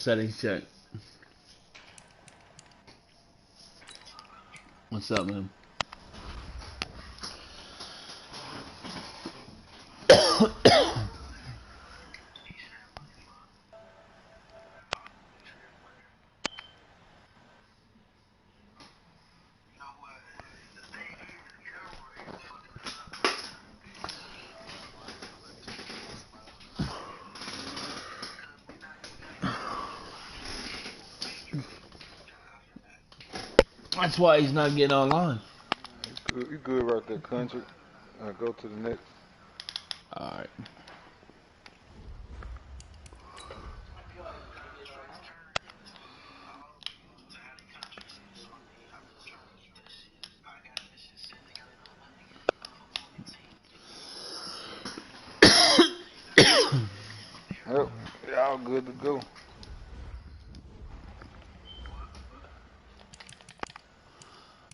Settings check. What's up, man? That's why he's not getting online. You good right there, country. Go to the next. Alright. Yep, y'all good to go.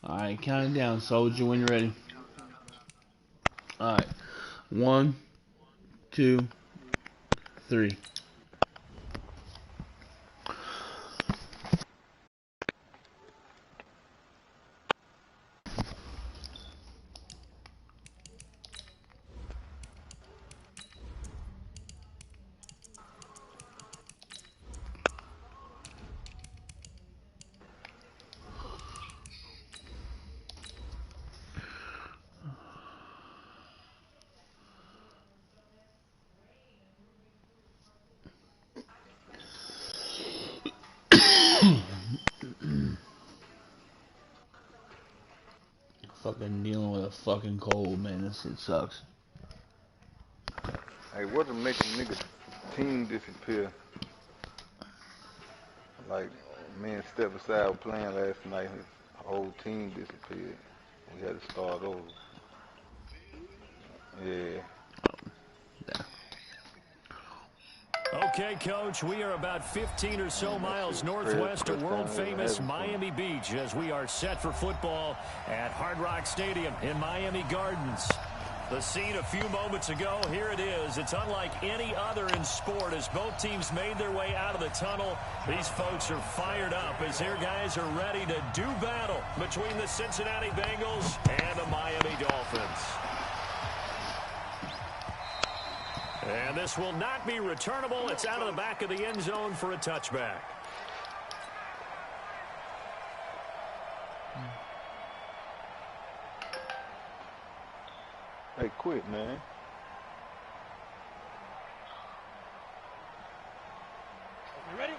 Alright, count it down, soldier, when you're ready. Alright. 1, 2, 3. Fucking dealing with a fucking cold, man. This shit sucks. Hey, what to make a nigga team disappear? Like, man, step aside playing last night, his whole team disappeared. We had to start over. Yeah. Okay, Coach, we are about 15 or so miles northwest of world-famous Miami Beach as we are set for football at Hard Rock Stadium in Miami Gardens. The scene a few moments ago, here it is. It's unlike any other in sport as both teams made their way out of the tunnel. These folks are fired up as their guys are ready to do battle between the Cincinnati Bengals and the Miami Dolphins. And this will not be returnable. It's out of the back of the end zone for a touchback. Hey, quit, man. You ready?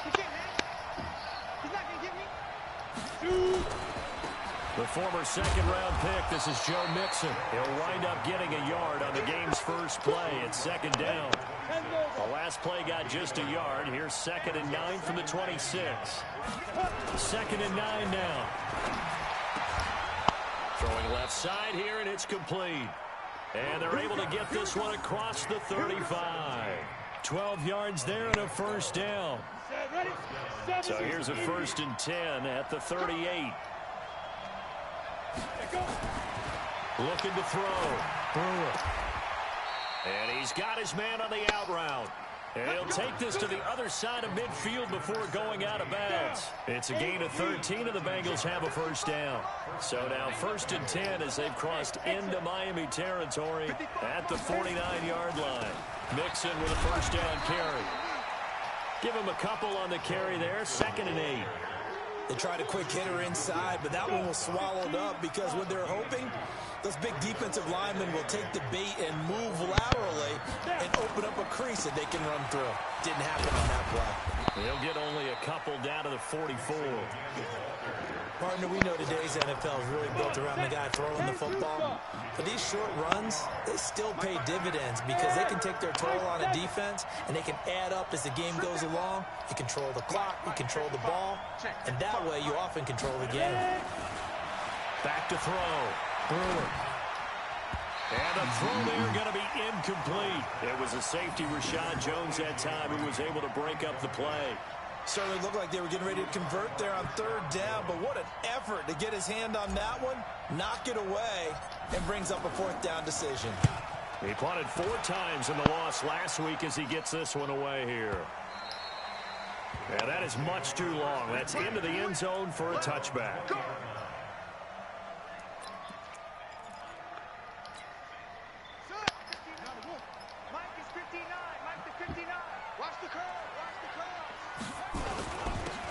He can't, man. He's not going to get me. The former second-round pick, this is Joe Mixon. He'll wind up getting a yard on the game's first play. It's second down. The last play got just a yard. Here's 2nd and 9 from the 26. 2nd and 9 now. Throwing left side here, and it's complete. And they're able to get this one across the 35. 12 yards there and a first down. So here's a 1st and 10 at the 38. Looking to throw. And he's got his man on the out route. And he'll take this to the other side of midfield before going out of bounds. It's a gain of 13, and the Bengals have a first down. So now 1st and 10 as they've crossed into Miami territory at the 49-yard line. Mixon with a first down carry. Give him a couple on the carry there. 2nd and 8. They tried a quick hitter inside, but that one was swallowed up because what they're hoping, those big defensive linemen will take the bait and move laterally and open up a crease that they can run through. Didn't happen on that play. They'll get only a couple down to the 44. Partner, we know today's NFL is really built around the guy throwing the football. But these short runs, they still pay dividends because they can take their toll on a defense and they can add up as the game goes along. You control the clock, you control the ball, and that way you often control the game. Back to throw. And a throw there going to be incomplete. It was a safety, Rashad Jones, that time, who was able to break up the play. Certainly looked like they were getting ready to convert there on 3rd down, but what an effort to get his hand on that one, knock it away, and brings up a 4th down decision. He punted 4 times in the loss last week as he gets this one away here. And that is much too long. That's into the end zone for a touchback.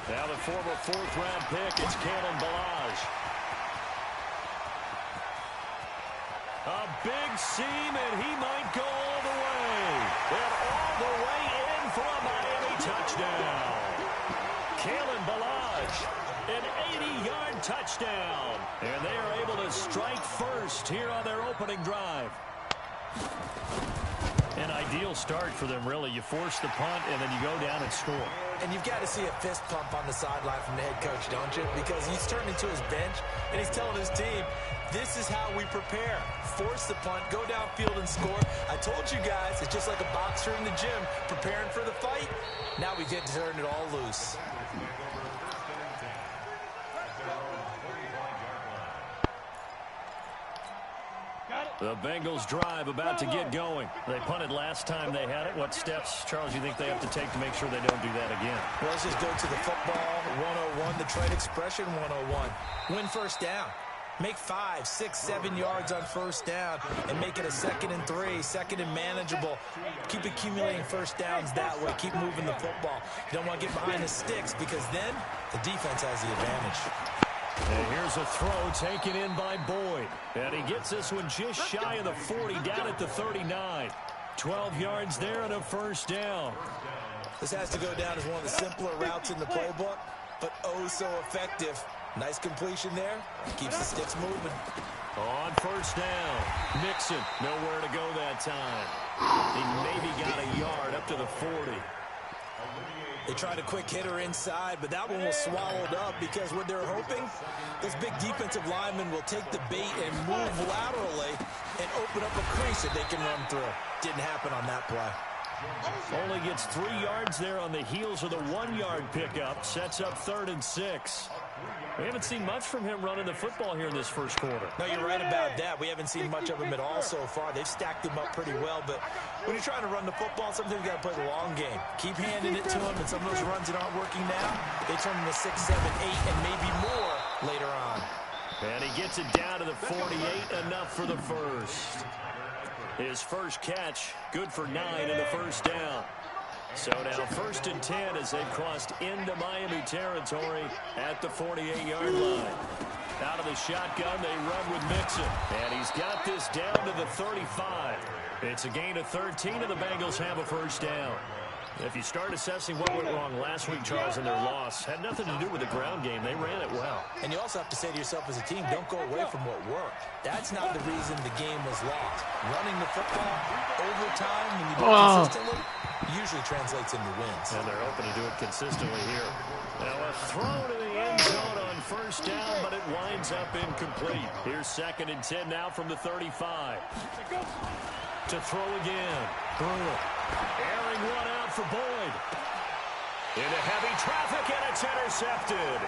Now the former 4th-round pick, it's Kalen Ballage. A big seam, and he might go all the way. And all the way in for a Miami touchdown. Kalen Ballage, an 80-yard touchdown. And they are able to strike first here on their opening drive. An ideal start for them, really. You force the punt, and then you go down and score. And you've got to see a fist pump on the sideline from the head coach, don't you? Because he's turning to his bench, and he's telling his team, this is how we prepare. Force the punt, go downfield and score. I told you guys, it's just like a boxer in the gym preparing for the fight. Now we get to turn it all loose. The Bengals drive about to get going. They punted last time they had it. What steps, Charles, you think they have to take to make sure they don't do that again? Well, let's just go to the football 101, the trade expression 101. Win first down. Make 5, 6, 7 yards on first down and make it a 2nd and 3, 2nd and manageable. Keep accumulating first downs that way. Keep moving the football. You don't want to get behind the sticks because then the defense has the advantage. And here's a throw taken in by Boyd. And he gets this one just shy of the 40, down at the 39. 12 yards there and a first down. This has to go down as one of the simpler routes in the playbook, but oh so effective. Nice completion there. Keeps the sticks moving. On first down, Mixon nowhere to go that time. He maybe got a yard up to the 40. They tried a quick hitter inside, but that one was swallowed up because what they're hoping, those big defensive linemen will take the bait and move laterally and open up a crease that they can run through. Didn't happen on that play. Only gets 3 yards there on the heels of the 1-yard pickup. Sets up 3rd and 6. We haven't seen much from him running the football here in this first quarter. No, you're right about that. We haven't seen much of him at all so far. They've stacked him up pretty well, but when you're trying to run the football, sometimes you got to play the long game. Keep handing it to him, and some of those runs that aren't working now, they turn into 6, 7, 8, and maybe more later on. And he gets it down to the 48, enough for the first. His first catch, good for 9 and a first down. So now 1st and 10 as they've crossed into Miami territory at the 48-yard line. Out of the shotgun, they run with Mixon. And he's got this down to the 35. It's a gain of 13, and the Bengals have a first down. If you start assessing what went wrong last week, Charles, in their loss, had nothing to do with the ground game. They ran it well. And you also have to say to yourself as a team, don't go away from what worked. That's not the reason the game was lost. Running the football over time when you do it consistently usually translates into wins. And they're hoping to do it consistently here. Now a throw to the end zone on first down, but it winds up incomplete. Here's 2nd and 10 now from the 35. To throw again. Brutal. Airing one out for Boyd. Into heavy traffic, and it's intercepted.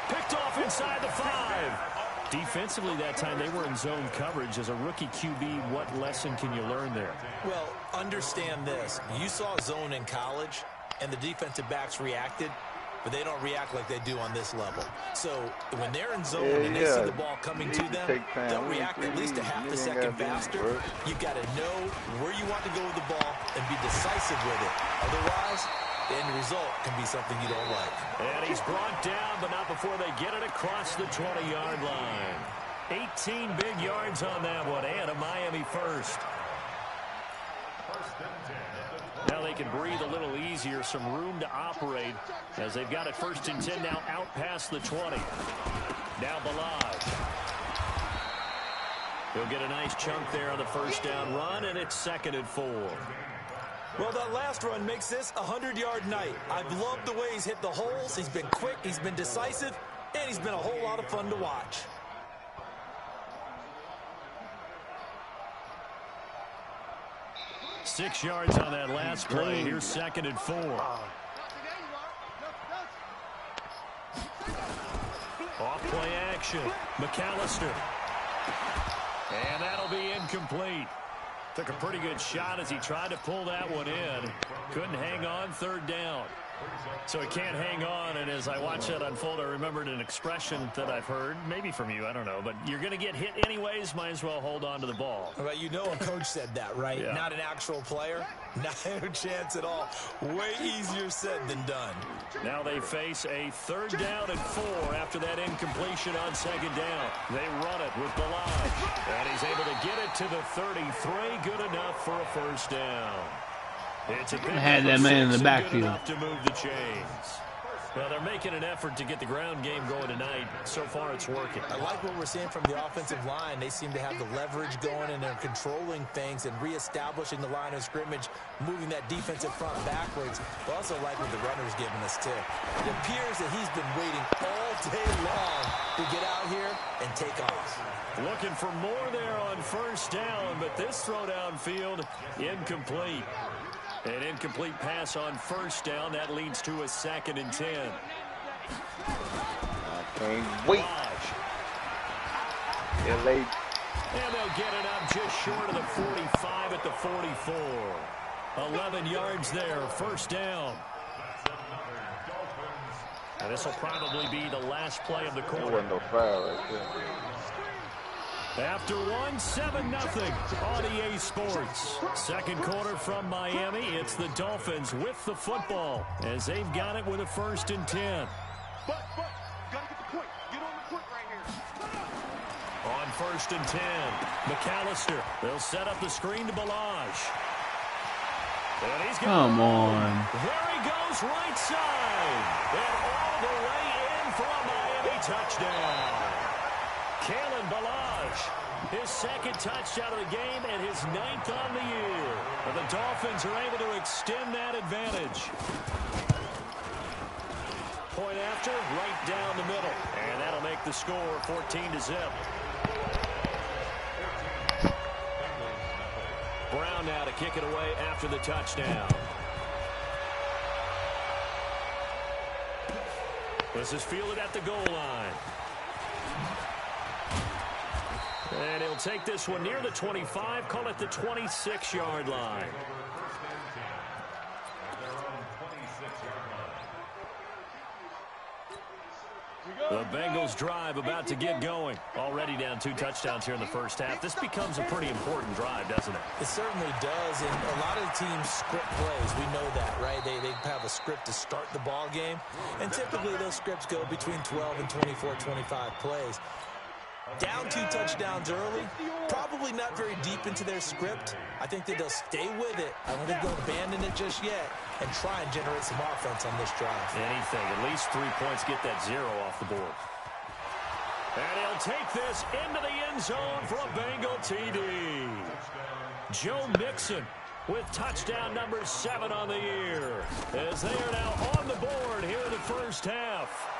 Picked off inside the 5. Defensively that time, they were in zone coverage. As a rookie QB, what lesson can you learn there? Well, understand this. You saw zone in college, and the defensive backs reacted, but they don't react like they do on this level. So when they're in zone and they see the ball coming to them, they'll react at least a half a second faster. You've got to know where you want to go with the ball and be decisive with it. Otherwise, the end result can be something you don't like. And he's brought down, but not before they get it across the 20-yard line. 18 big yards on that one, and a Miami first. Now they can breathe a little easier, some room to operate as they've got it 1st and 10 now out past the 20. Now Ballage. He'll get a nice chunk there on the first down run, and it's 2nd and 4. Well, that last run makes this a 100-yard night. I've loved the way he's hit the holes. He's been quick, he's been decisive, and he's been a whole lot of fun to watch. Six yards on that last play. Here's 2nd and 4. Off play action. McAllister. And that'll be incomplete. Took a pretty good shot as he tried to pull that one in. Couldn't hang on, third down. So he can't hang on, and as I watch that unfold, I remembered an expression that I've heard, maybe from you, I don't know, but you're going to get hit anyways, might as well hold on to the ball. Well, you know a coach said that, right? Yeah. Not an actual player. Not a chance at all. Way easier said than done. Now they face a 3rd down and 4 after that incompletion on 2nd down. They run it with Balaj, and he's able to get it to the 33, good enough for a 1st down. It's a big had that man in the backfield to move the chains. Well, they're making an effort to get the ground game going tonight. So far, it's working. I like what we're seeing from the offensive line. They seem to have the leverage going, and they're controlling things and reestablishing the line of scrimmage, moving that defensive front backwards. But also like what the runner's giving us, too. It appears that he's been waiting all day long to get out here and take off. Looking for more there on 1st down, but this throw downfield, incomplete. An incomplete pass on 1st down. That leads to a 2nd and 10. I can't wait. LA. And they'll get it up just short of the 45 at the 44. 11 yards there, 1st down. And this will probably be the last play of the quarter. There wasn't no foul right there. After 7-0 on EA Sports. 2nd quarter from Miami. It's the Dolphins with the football as they've got it with a 1st and 10. But, gotta get the quick. Get on the quick right here. On 1st and 10, McAllister. They'll set up the screen to Balaj. And he's Come on. There he goes, right side. And all the way in for a Miami touchdown. Kalen Balaj, his 2nd touchdown of the game and his 9th on the year. And the Dolphins are able to extend that advantage. Point after, right down the middle. And that'll make the score 14-0. Brown now to kick it away after the touchdown. This is fielded at the goal line. And he'll take this one near the 25, call it the 26-yard line. The Bengals drive about to get going. Already down 2 touchdowns here in the 1st half. This becomes a pretty important drive, doesn't it? It certainly does, and a lot of the teams script plays. We know that, right? They have a script to start the ball game, and typically those scripts go between 12 and 24, 25 plays. Down 2 touchdowns early, probably not very deep into their script. I think that they'll stay with it. I don't think they'll abandon it just yet and try and generate some offense on this drive. Anything, at least 3 points, get that 0 off the board. And he'll take this into the end zone for a Bengal TD. Joe Mixon with touchdown number 7 on the year as they are now on the board here in the 1st half.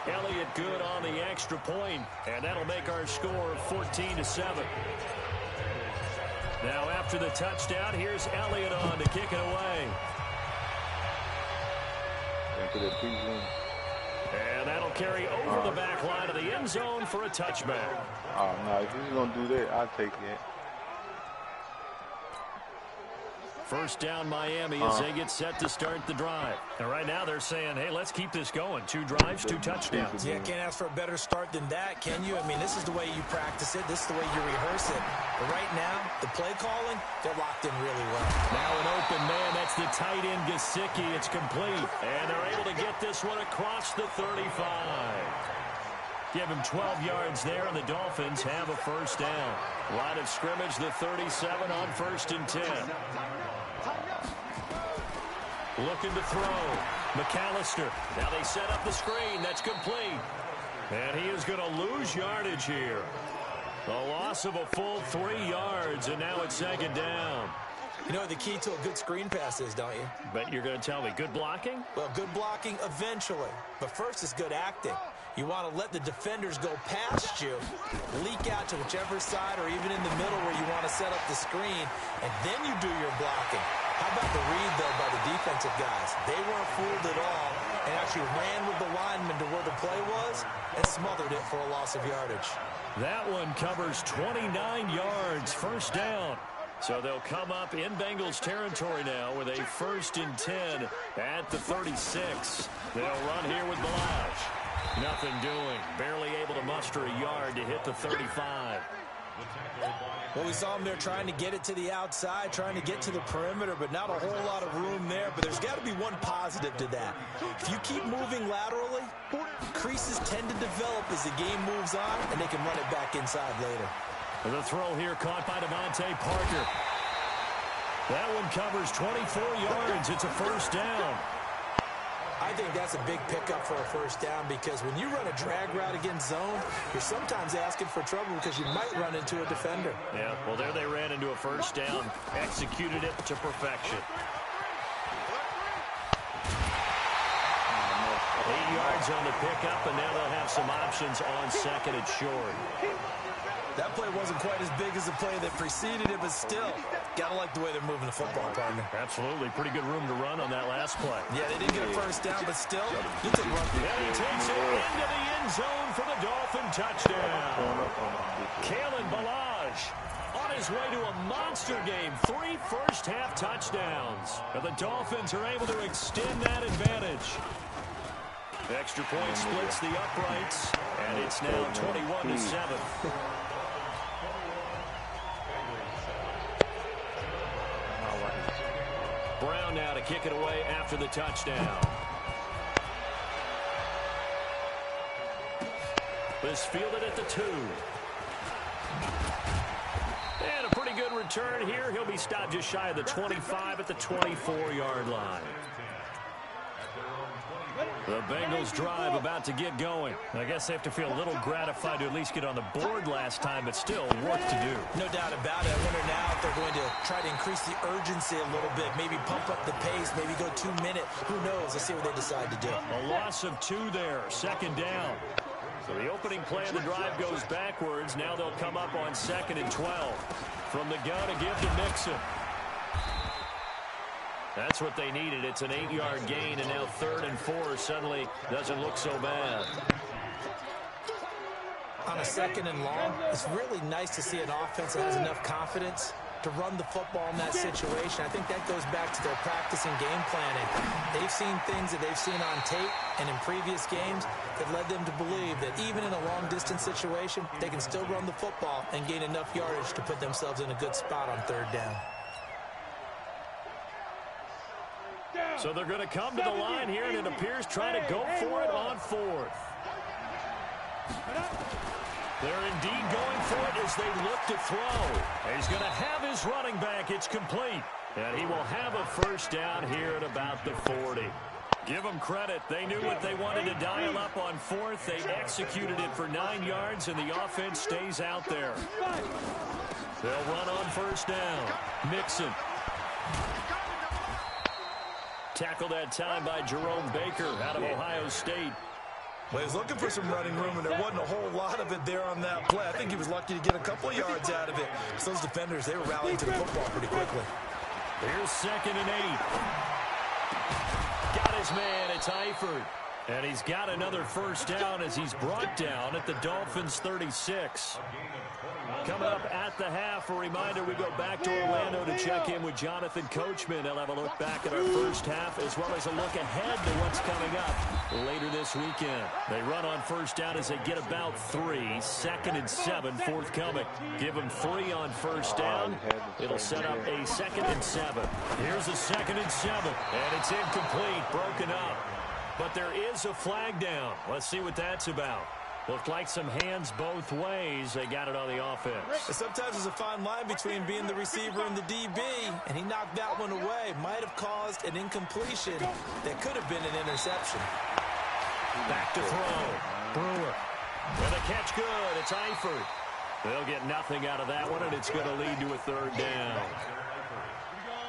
Elliott good on the extra point, and that'll make our score 14-7. Now after the touchdown, here's Elliott on to kick it away. And that'll carry over the back line of the end zone for a touchback. Oh, no, if he's going to do that, I'll take it. 1st down Miami as they get set to start the drive. And right now they're saying, hey, let's keep this going. 2 drives, 2 touchdowns. Yeah, can't ask for a better start than that, can you? I mean, this is the way you practice it. This is the way you rehearse it. But right now, the play calling, they're locked in really well. Now an open man. That's the tight end, Gesicki. It's complete. And they're able to get this one across the 35. Give him 12 yards there, and the Dolphins have a 1st down. Line of scrimmage, the 37 on 1st and 10. Looking to throw. McAllister. Now they set up the screen. That's complete. And he is going to lose yardage here. A loss of a full 3 yards, and now it's 2nd down. You know what the key to a good screen pass is, don't you? But you're going to tell me, good blocking? Well, good blocking eventually. But first is good acting. You want to let the defenders go past you, leak out to whichever side or even in the middle where you want to set up the screen, and then you do your blocking. How about the read, though, by the defensive guys? They weren't fooled at all and actually ran with the lineman to where the play was and smothered it for a loss of yardage. That one covers 29 yards, 1st down. So they'll come up in Bengals territory now with a 1st and 10 at the 36. They'll run here with Balaj. Nothing doing. Barely able to muster a yard to hit the 35. Well, we saw him there trying to get it to the outside, trying to get to the perimeter, but not a whole lot of room there. But there's got to be one positive to that. If you keep moving laterally, creases tend to develop as the game moves on, and they can run it back inside later. The throw here caught by Devontae Parker. That one covers 24 yards. It's a 1st down. I think that's a big pickup for a 1st down because when you run a drag route against zone, you're sometimes asking for trouble because you might run into a defender. Yeah, well, there they ran into a 1st down, executed it to perfection. 8 yards on the pickup, and now they'll have some options on 2nd and short. That play wasn't quite as big as the play that preceded it, but still, gotta like the way they're moving the football, partner. Absolutely. Pretty good room to run on that last play. Yeah, they didn't get a 1st down, but still, you take run. And he takes it into the end zone for the Dolphin touchdown. Kalen Balaj on his way to a monster game. 3 first-half touchdowns. And the Dolphins are able to extend that advantage. Extra point splits the uprights, and it's now 21-7. Brown now to kick it away after the touchdown. This fielded at the 2. And a pretty good return here. He'll be stopped just shy of the 25 at the 24-yard line. The Bengals drive about to get going. I guess they have to feel a little gratified to at least get on the board last time, but still work to do. No doubt about it. I wonder now if they're going to try to increase the urgency a little bit, maybe pump up the pace, maybe go 2 minute. Who knows? Let's see what they decide to do. A loss of 2 there, 2nd down. So the opening play of the drive goes backwards. Now they'll come up on 2nd and 12. From the gun to give to Mixon. That's what they needed. It's an 8-yard gain, and now 3rd and 4 suddenly doesn't look so bad. On a 2nd and long, it's really nice to see an offense that has enough confidence to run the football in that situation. I think that goes back to their practice and game planning. They've seen things that they've seen on tape and in previous games that led them to believe that even in a long-distance situation, they can still run the football and gain enough yardage to put themselves in a good spot on 3rd down. So they're going to come to the line here, and it appears trying to go for it on 4th. They're indeed going for it as they look to throw. He's going to have his running back. It's complete. And he will have a 1st down here at about the 40. Give them credit. They knew what they wanted to dial up on 4th. They executed it for 9 yards, and the offense stays out there. They'll run on 1st down. Mixon. Tackled that time by Jerome Baker out of Ohio State. Well, he was looking for some running room, and there wasn't a whole lot of it there on that play. I think he was lucky to get a couple of yards out of it. So those defenders, they were rallying to the football pretty quickly. Here's 2nd and 8. Got his man. It's Eifert. And he's got another 1st down as he's brought down at the Dolphins' 36. Coming up at the half, a reminder, we go back to Orlando to check in with Jonathan Coachman. He'll have a look back at our 1st half as well as a look ahead to what's coming up later this weekend. They run on 1st down as they get about 3. 2nd and 7 forthcoming. Give them 3 on 1st down. It'll set up a 2nd and 7. Here's a 2nd and 7. And it's incomplete, broken up. But there is a flag down. Let's see what that's about. Looked like some hands both ways. They got it on the offense. Sometimes there's a fine line between being the receiver and the DB, and he knocked that one away. Might have caused an incompletion that could have been an interception. Back to throw. Brewer. And the catch good. It's Eifert. They'll get nothing out of that one, and it's going to lead to a 3rd down.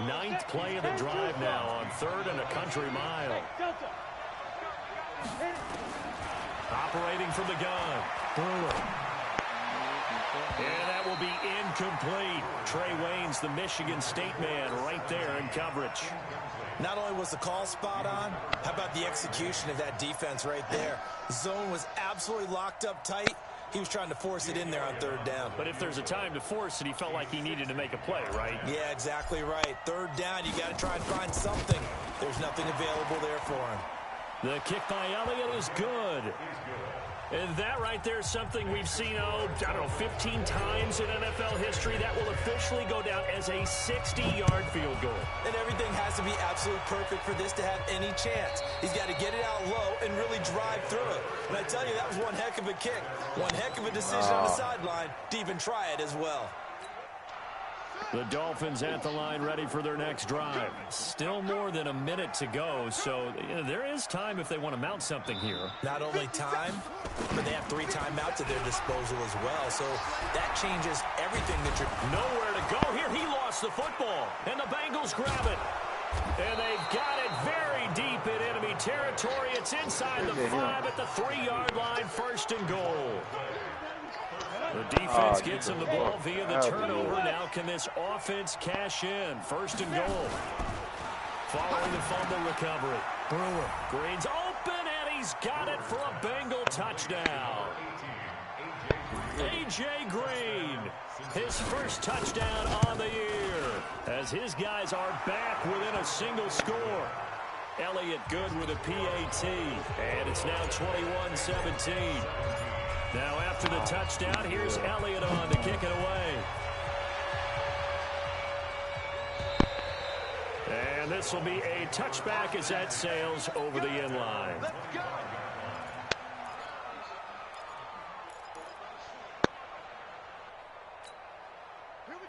9th play of the drive now on 3rd and a country mile. Operating from the gun. Brewer. And that will be incomplete. Trey Waynes, the Michigan State man, right there in coverage. Not only was the call spot on, how about the execution of that defense right there? Zone was absolutely locked up tight. He was trying to force it in there on third down. But if there's a time to force it, he felt like he needed to make a play, right? Yeah, exactly right. Third down, you got to try and find something. There's nothing available there for him. The kick by Elliott is good. And that right there is something we've seen, I don't know, 15 times in NFL history. That will officially go down as a 60-yard field goal. And everything has to be absolutely perfect for this to have any chance. He's got to get it out low and really drive through it. And I tell you, that was one heck of a kick. One heck of a decision on the sideline to even try it as well. The Dolphins at the line ready for their next drive. Still more than a minute to go, so there is time if they want to mount something here. Not only time, but they have 3 timeouts at their disposal as well. So that changes everything that you're... Nowhere to go here. He lost the football, and the Bengals grab it. And they've got it very deep in enemy territory. It's inside the 5 at the 3-yard line, 1st and goal. The defense gets him the ball via the turnover. Now can this offense cash in? 1st and goal. Following the fumble recovery. Brewer. Green's open, and he's got it for a Bengal touchdown. A.J. Green, his first touchdown on the year, as his guys are back within a single score. Elliott good with a PAT, and it's now 21-17. Now after the touchdown, here's Elliott on to kick it away. And this will be a touchback as that sails over the end line.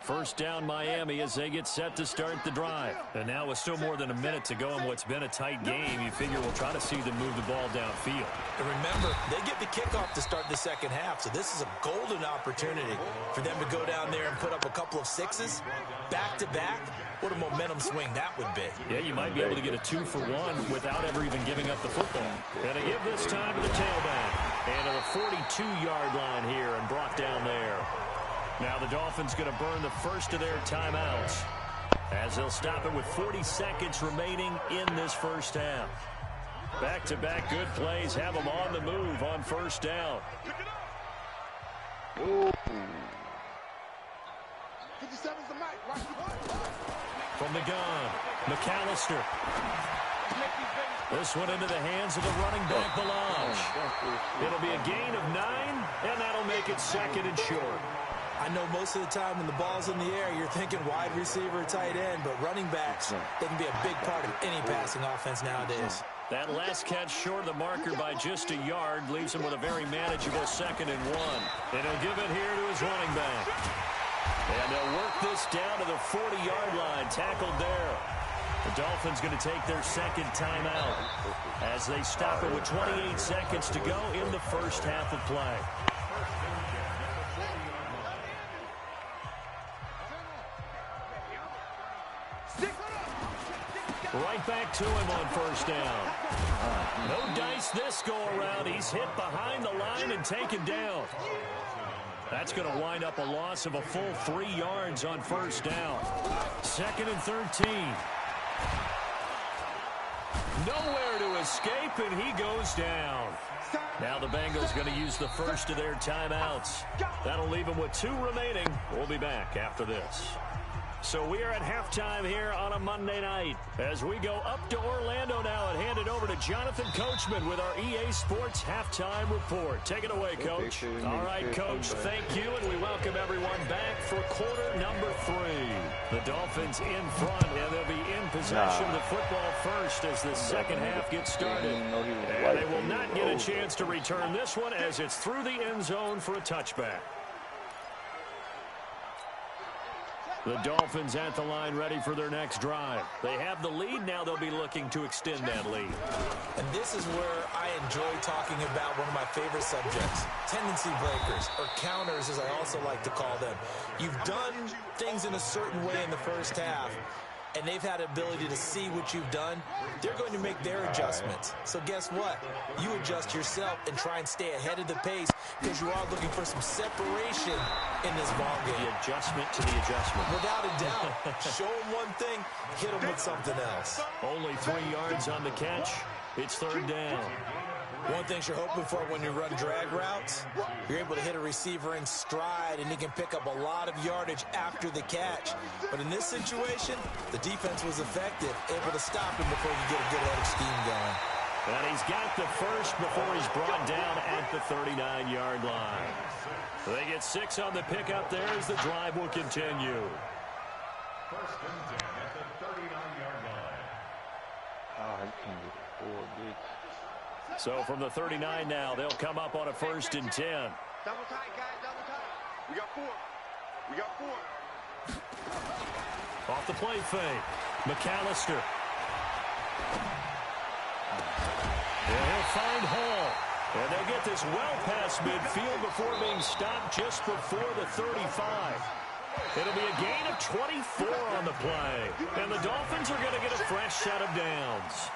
First down Miami as they get set to start the drive. And now with still more than a minute to go in what's been a tight game, you figure we'll try to see them move the ball downfield. And remember, they get the kickoff to start the second half, so this is a golden opportunity for them to go down there and put up a couple of 6s back-to-back. What a momentum swing that would be. Yeah, you might be able to get a 2-for-1 without ever even giving up the football. And they give this time to the tailback. And to the 42-yard line here and brought down there. Now the Dolphins going to burn the first of their timeouts as they'll stop it with 40 seconds remaining in this first half. Back-to-back good plays have them on the move on first down. From the gun, McAllister. This one into the hands of the running back, Balaj. It'll be a gain of 9, and that'll make it 2nd and short. I know most of the time when the ball's in the air, you're thinking wide receiver, tight end, but running backs, they can be a big part of any passing offense nowadays. That last catch short of the marker by just a yard leaves him with a very manageable 2nd and 1. And he'll give it here to his running back. And they'll work this down to the 40-yard line, tackled there. The Dolphins going to take their 2nd timeout as they stop it with 28 seconds to go in the first half of play. Right back to him on first down. No dice this go-around. He's hit behind the line and taken down. That's going to wind up a loss of a full 3 yards on first down. 2nd and 13. Nowhere to escape, and he goes down. Now the Bengals going to use the first of their timeouts. That'll leave them with 2 remaining. We'll be back after this. So we are at halftime here on a Monday night as we go up to Orlando now and hand it over to Jonathan Coachman with our EA Sports Halftime Report. Take it away, Coach. All right, Coach, thank you, and we welcome everyone back for quarter number 3. The Dolphins in front, and they'll be in possession of the football first as the second half gets started. And they will not get a chance to return this one as it's through the end zone for a touchback. The Dolphins at the line ready for their next drive. They have the lead. Now they'll be looking to extend that lead. And this is where I enjoy talking about one of my favorite subjects, tendency breakers, or counters as I also like to call them. You've done things in a certain way in the first half, and they've had the ability to see what you've done. They're going to make their adjustments. So guess what? You adjust yourself and try and stay ahead of the pace because you are looking for some separation in this ball game. The adjustment to the adjustment. Without a doubt. Show them one thing, hit them with something else. Only 3 yards on the catch. It's 3rd down. One thing you're hoping for when you run drag routes, you're able to hit a receiver in stride, and he can pick up a lot of yardage after the catch. But in this situation, the defense was effective, able to stop him before he could get a good head of steam going. And he's got the first before he's brought down at the 39-yard line. They get 6 on the pickup there as the drive will continue. First and 10 at the 39-yard line. Oh, he can get 4 big. So from the 39 now, they'll come up on a first and 10. Double tight, guys, double tight. We got 4. We got 4. Off the play fake. McAllister. And he'll find Hall. And they'll get this well past midfield before being stopped just before the 35. It'll be a gain of 24 on the play. And the Dolphins are going to get a fresh set of downs.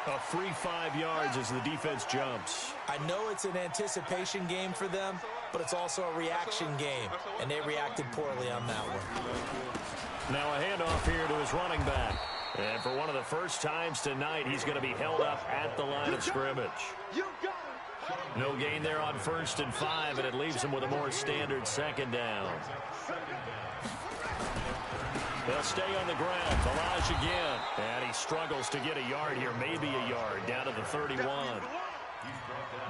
A free 5 yards as the defense jumps. I know it's an anticipation game for them, but it's also a reaction game, and they reacted poorly on that one. Now a handoff here to his running back. And for one of the first times tonight, he's going to be held up at the line of scrimmage. No gain there on first and 5, and it leaves him with a more standard second down. They'll stay on the ground. Balaj again. And he struggles to get a yard here, maybe a yard, down to the 31.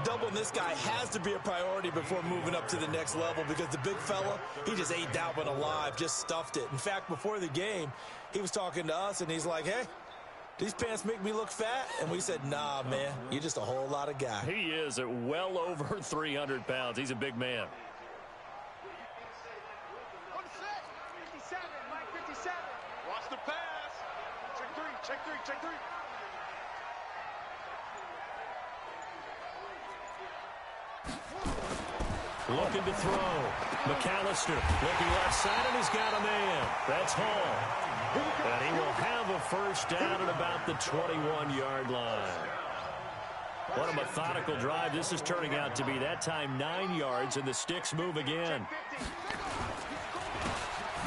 Doubling this guy has to be a priority before moving up to the next level because the big fella, he just ate that one alive, just stuffed it. In fact, before the game, he was talking to us, and he's like, hey, these pants make me look fat? And we said, nah, man, you're just a whole lot of guy. He is at well over 300 pounds. He's a big man. Watch the pass. Check 3, check 3, check 3. Looking to throw. McAllister looking left side, and he's got a man. That's Hall. And he will have a first down at about the 21-yard line. What a methodical drive this is turning out to be. That time 9 yards, and the sticks move again.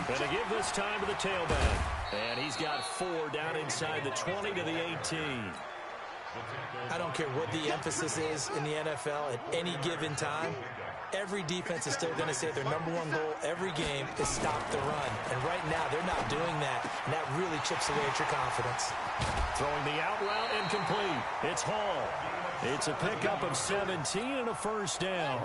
Going to give this time to the tailback. And he's got 4 down inside the 20 to the 18. I don't care what the emphasis is in the NFL at any given time. Every defense is still going to say their #1 goal every game is stop the run. And right now, they're not doing that, and that really chips away at your confidence. Throwing the out route incomplete. It's Hall. It's a pickup of 17 and a first down.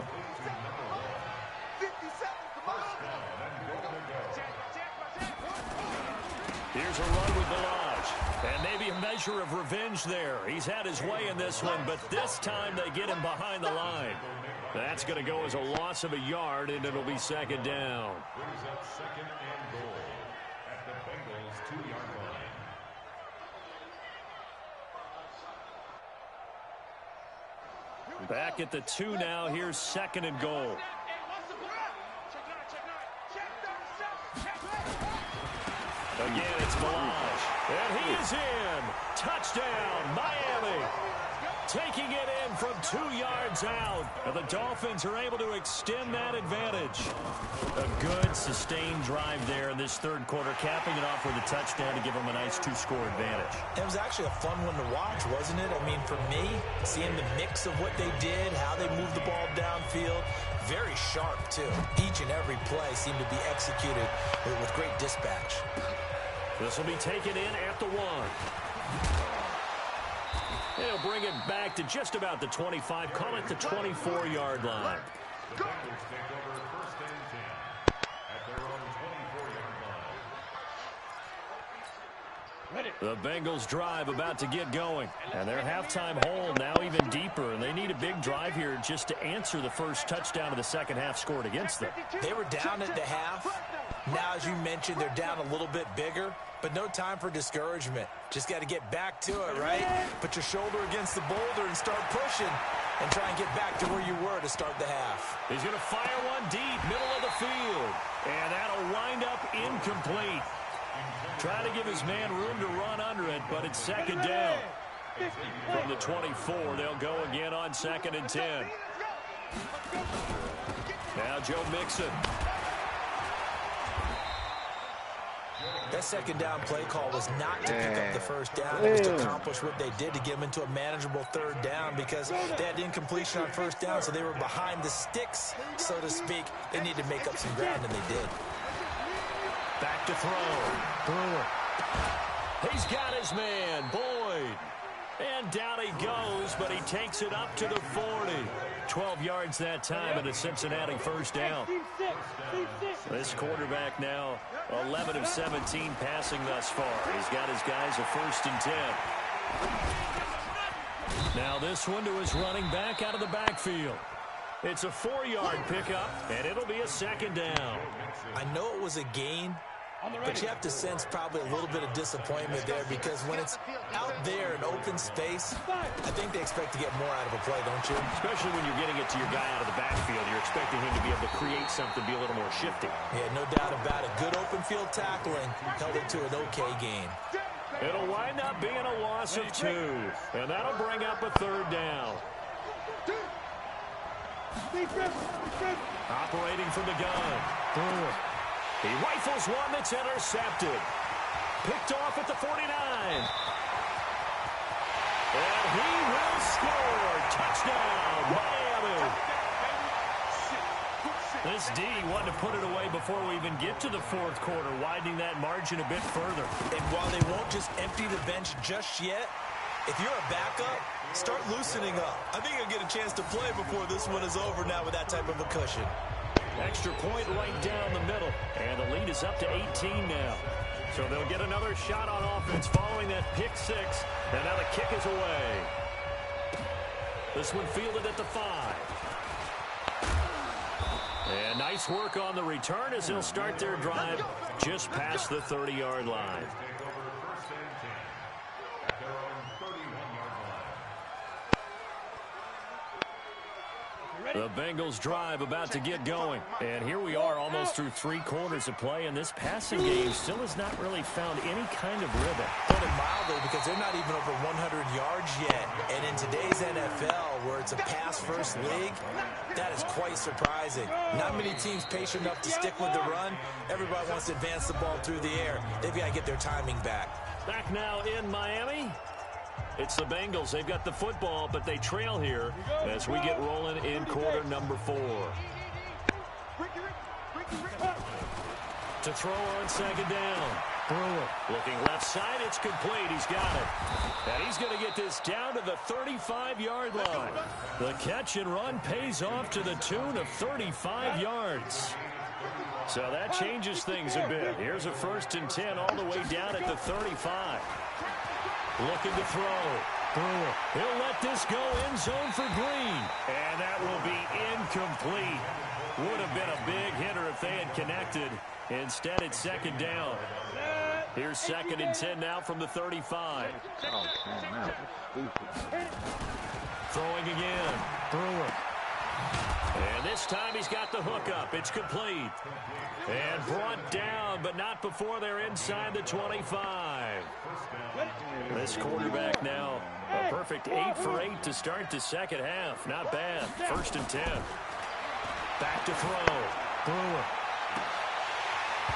Here's a run with Balaj. And maybe a measure of revenge there. He's had his way in this one, but this time they get him behind the line. That's going to go as a loss of a yard, and it'll be second down. Brings up second and goal at the Bengals 2-yard line. Back at the 2 now. Here's second and goal. Again, it's Balaj. And he is in. Touchdown, Miami. Taking it in from 2 yards out. And the Dolphins are able to extend that advantage. A good, sustained drive there in this third quarter, capping it off with a touchdown to give them a nice 2-score advantage. It was actually a fun one to watch, wasn't it? I mean, for me, seeing the mix of what they did, how they moved the ball downfield, very sharp, too. Each and every play seemed to be executed with great dispatch. This will be taken in at the 1. They'll bring it back to just about the 25. Call it the 24-yard line. The Bengals take over first and 10 at their own 24-yard line. The Bengals drive about to get going. And their halftime hole now even deeper. And they need a big drive here just to answer the first touchdown of the second half scored against them. They were down at the half. Now, as you mentioned, they're down a little bit bigger, but no time for discouragement. Just got to get back to it, right? Put your shoulder against the boulder and start pushing and try and get back to where you were to start the half. He's going to fire one deep, middle of the field. And that'll wind up incomplete. Try to give his man room to run under it, but it's second down. From the 24, they'll go again on second and 10. Now Joe Mixon. That second down play call was not to pick up the first down. It was to accomplish what they did to get them into a manageable third down because they had incompletion on first down, so they were behind the sticks, so to speak. They needed to make up some ground, and they did. Back to throw. Brewer. He's got his man, Boyd. And down he goes, but he takes it up to the 40. 12 yards that time and a Cincinnati first down. This quarterback now 11 of 17 passing thus far. He's got his guys a 1st and 10. Now this one to his running back out of the backfield. It's a 4-yard pickup, and it'll be a 2nd down. I know it was a gain, but you have to sense probably a little bit of disappointment there because when it's out there in open space, I think they expect to get more out of a play, don't you? Especially when you're getting it to your guy out of the backfield. You're expecting him to be able to create something, be a little more shifty. Yeah, no doubt about it. Good open field tackling held it to an okay gain. It'll wind up being a loss of 2, and that'll bring up a 3rd down. Operating from the gun. Brewer. He rifles one that's intercepted. Picked off at the 49. And he will score. Touchdown, Miami. This D wanted to put it away before we even get to the 4th quarter, widening that margin a bit further. And while they won't just empty the bench just yet, if you're a backup, start loosening up. I think you'll get a chance to play before this one is over now with that type of a cushion. Extra point right down the middle. And the lead is up to 18 now. So they'll get another shot on offense following that pick 6. And now the kick is away. This one fielded at the 5. And nice work on the return as they'll start their drive just past the 30-yard line. The Bengals drive about to get going. And here we are almost through 3 quarters of play, and this passing game still has not really found any kind of rhythm. Put it mildly because they're not even over 100 yards yet. And in today's NFL, where it's a pass-first league, that is quite surprising. Not many teams patient enough to stick with the run. Everybody wants to advance the ball through the air. They've got to get their timing back. Back now in Miami. It's the Bengals. They've got the football, but they trail here as we get rolling in quarter number 4. To throw on 2nd down. Brewer looking left side. It's complete. He's got it. And he's going to get this down to the 35-yard line. The catch and run pays off to the tune of 35 yards. So that changes things a bit. Here's a 1st and 10 all the way down at the 35. Looking to throw. Brewer. He'll let this go end zone for Green. And that will be incomplete. Would have been a big hitter if they had connected. Instead, it's 2nd down. Here's 2nd and 10 now from the 35. Throwing again. Brewer. And this time he's got the hook up. It's complete. And brought down, but not before they're inside the 25. This quarterback now a perfect 8 for 8 to start the 2nd half. Not bad. 1st and 10. Back to throw. Brewer.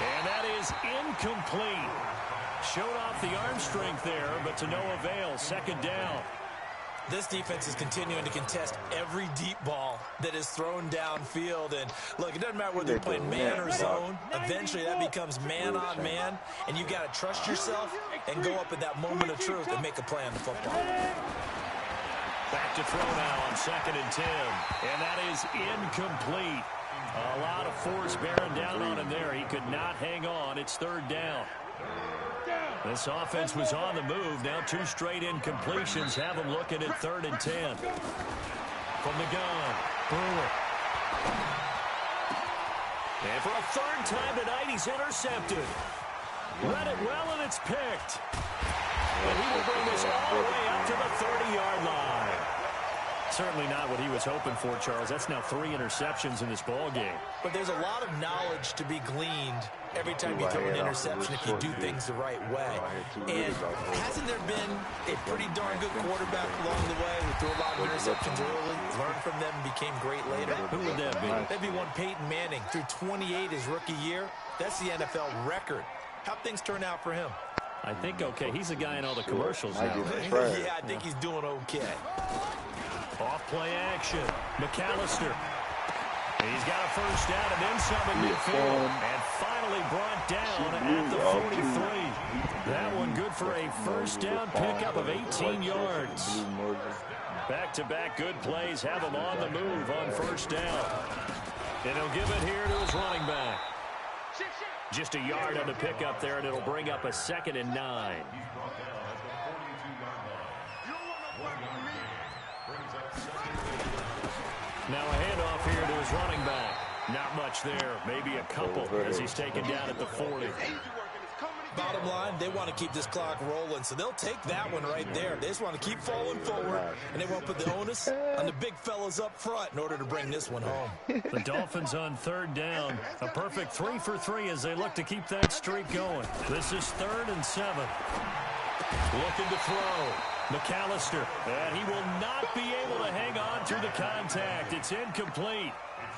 And that is incomplete. Showed off the arm strength there, but to no avail. 2nd down. This defense is continuing to contest every deep ball that is thrown downfield. And, look, it doesn't matter whether they're playing man or zone. Eventually, that becomes man on man. And you've got to trust yourself and go up at that moment of truth and make a play on the football. Back to throw now on 2nd and 10. And that is incomplete. A lot of force bearing down on him there. He could not hang on. It's 3rd down. This offense was on the move. Now 2 straight incompletions have them looking at 3rd and 10. From the gun, Brewer. And for a 3rd time tonight, he's intercepted. Read it well, and it's picked. And he will bring this all the way up to the 30-yard line. Certainly not what he was hoping for, Charles. That's now 3 interceptions in this ball game. But there's a lot of knowledge to be gleaned every time you throw an interception if you do things the right way. And hasn't there been a pretty darn good quarterback along the way who threw a lot of interceptions early, learned from them, and became great later? Who would that be? That'd be one Peyton Manning. Threw 28 his rookie year. That's the NFL record. How'd things turn out for him? I think okay. He's a guy in all the commercials now, right? Yeah, I think he's doing okay. Off play action. McAllister. He's got a first down and then some in midfield. And finally brought down at the 43. That one good for a first down pickup of 18 yards. Back-to-back good plays have him on the move on first down. And he'll give it here to his running back. Just a yard on the pickup there, and it'll bring up a 2nd and 9. Now a handoff here to his running back. Not much there. Maybe a couple as he's taken down at the 40. Bottom line, they want to keep this clock rolling, so they'll take that one right there. They just want to keep falling forward, and they won't put the onus on the big fellas up front in order to bring this one home. The Dolphins on 3rd down. A perfect 3 for 3 as they look to keep that streak going. This is 3rd and 7. Looking to throw. McAllister, and he will not be able to hang on through the contact. It's incomplete.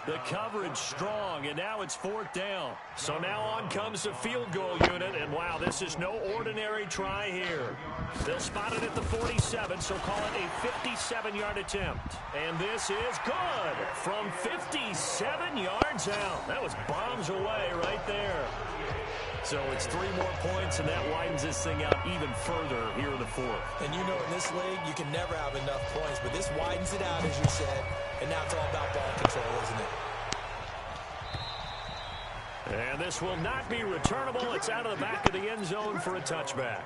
The coverage strong, and now it's 4th down. So now on comes the field goal unit, and wow, this is no ordinary try here. They'll spot it at the 47, so call it a 57-yard attempt. And this is good from 57 yards out. That was bombs away right there. So it's 3 more points, and that widens this thing out even further here in the 4th. And you know in this league, you can never have enough points, but this widens it out, as you said, and now it's all about ball control, isn't it? And this will not be returnable. It's out of the back of the end zone for a touchback.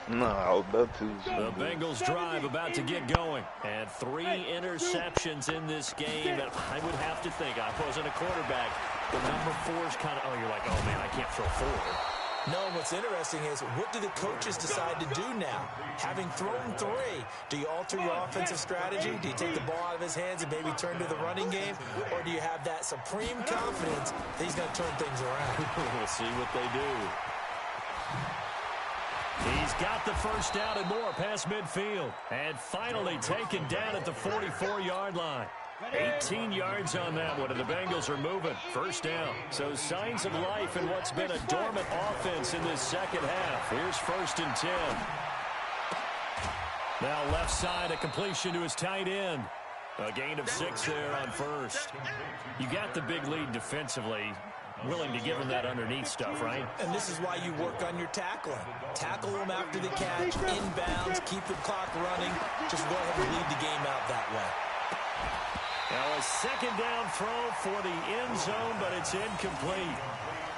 No, I was about to. The Bengals drive about to get going. And 3 interceptions in this game. And I would have to think, I wasn't a quarterback, the number 4 is kind of, oh, you're like, oh, man, I can't throw 4. No, what's interesting is, what do the coaches decide to do now? Having thrown 3, do you alter your offensive strategy? Do you take the ball out of his hands and maybe turn to the running game? Or do you have that supreme confidence that he's going to turn things around? We'll see what they do. He's got the first down and more past midfield. And finally taken down at the 44-yard line. 18 yards on that one, and the Bengals are moving. First down. So signs of life in what's been a dormant offense in this second half. Here's 1st and 10. Now left side, a completion to his tight end. A gain of 6 there on first. You got the big lead defensively. Willing to give him that underneath stuff, right? And this is why you work on your tackling. Tackle him after the catch, inbounds, keep the clock running. Just go ahead and lead the game out that way. Now a 2nd down throw for the end zone, but it's incomplete.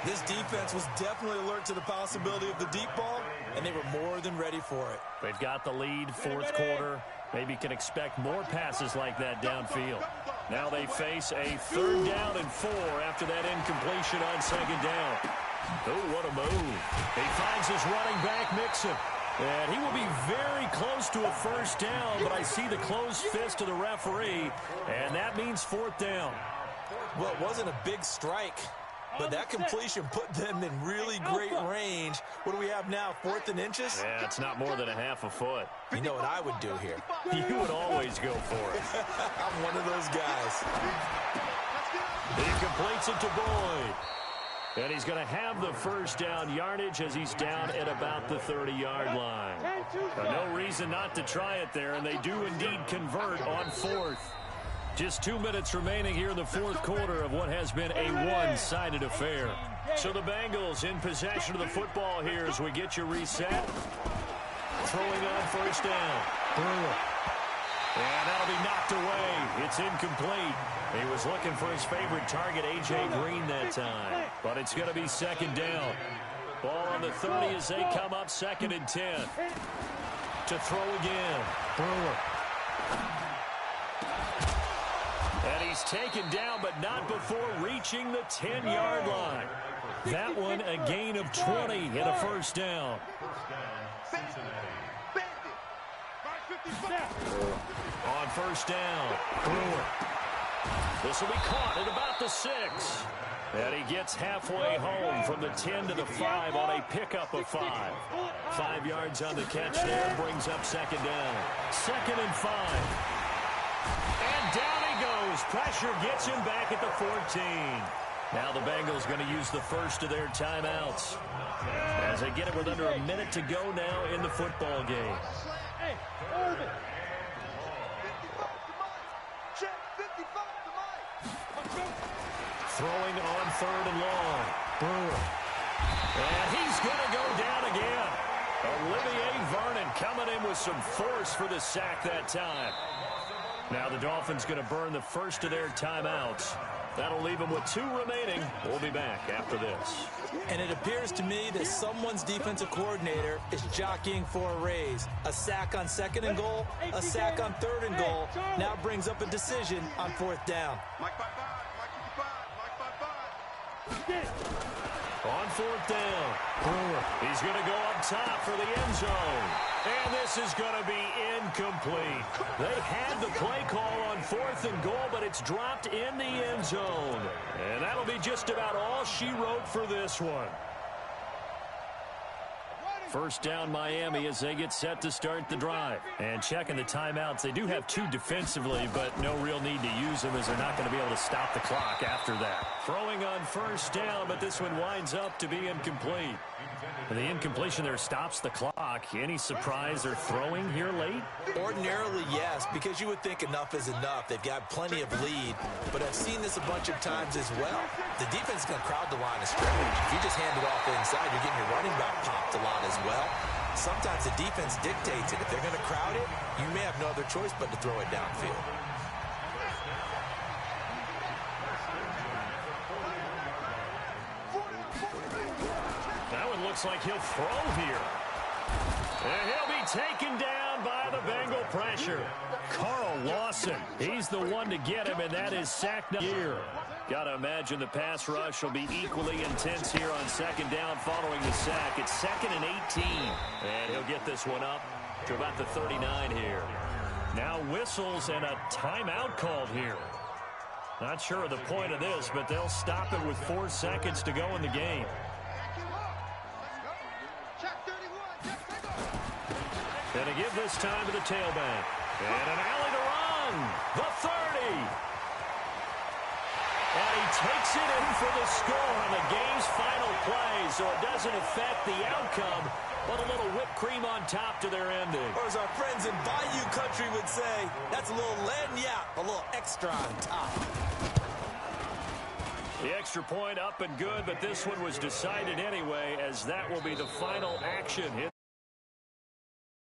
This defense was definitely alert to the possibility of the deep ball, and they were more than ready for it. They've got the lead, 4th quarter. Maybe can expect more passes like that downfield. Now they face a 3rd down and 4 after that incompletion on 2nd down. Oh, what a move. He finds his running back, Mixon. And he will be very close to a first down, but I see the closed fist of the referee, and that means 4th down. Well, it wasn't a big strike, but that completion put them in really great range. What do we have now, 4th and inches? Yeah, it's not more than a half a foot. You know what I would do here? You would always go for it. I'm one of those guys. He completes it to Boyd. And he's going to have the first down yardage as he's down at about the 30-yard line. No reason not to try it there, and they do indeed convert on 4th. Just 2 minutes remaining here in the 4th quarter of what has been a one-sided affair. So the Bengals in possession of the football here as we get you reset. Throwing on first down. Brewer. And that'll be knocked away. It's incomplete. He was looking for his favorite target, A.J. Green, that time. But it's going to be 2nd down. Ball on the 30 as they come up 2nd and 10. To throw again. Brewer. And he's taken down, but not before reaching the 10-yard line. That one a gain of 20 and a first down. On first down, Brewer. This will be caught at about the 6. And he gets halfway home from the 10 to the 5 on a pickup of 5. 5 yards on the catch there, brings up 2nd down. 2nd and 5. And down he goes. Pressure gets him back at the 14. Now the Bengals going to use the first of their timeouts as they get it with under a minute to go now in the football game. Hey, Irvin. 55 to Mike. Check 55 to Mike. Throwing on 3rd and long. Brewer. And he's going to go down again. Olivier Vernon coming in with some force for the sack that time. Now the Dolphins going to burn the first of their timeouts. That'll leave them with 2 remaining. We'll be back after this. And it appears to me that someone's defensive coordinator is jockeying for a raise. A sack on 2nd and goal, a sack on 3rd and goal, now brings up a decision on 4th down. Mike 55, Mike 55, Mike 55. On 4th down, Brewer. He's going to go up top for the end zone. And this is going to be incomplete. They had the play call on 4th and goal, but it's dropped in the end zone. And that'll be just about all she wrote for this one. First down Miami as they get set to start the drive. And checking the timeouts, they do have 2 defensively, but no real need to use them as they're not going to be able to stop the clock after that. Throwing on 1st down, but this one winds up to be incomplete. And the incompletion there stops the clock. Any surprise they're throwing here late? Ordinarily, yes, because you would think enough is enough. They've got plenty of lead, but I've seen this a bunch of times as well. The defense is going to crowd the line of scrimmage. If you just hand it off inside, you're getting your running back popped a lot as well. Sometimes the defense dictates it. If they're going to crowd it, you may have no other choice but to throw it downfield. Looks like he'll throw here. And he'll be taken down by the Bengal pressure. Carl Lawson, he's the one to get him, and that is sack here. Got to imagine the pass rush will be equally intense here on 2nd down following the sack. It's 2nd and 18. And he'll get this one up to about the 39 here. Now whistles and a timeout called here. Not sure of the point of this, but they'll stop it with 4 seconds to go in the game. And to give this time to the tailback. And an alley to run. The 30. And he takes it in for the score on the game's final play, so it doesn't affect the outcome, but a little whipped cream on top to their ending. Or as our friends in Bayou Country would say, that's a little lagniappe, a little extra on top. The extra point up and good, but this one was decided anyway, as that will be the final action.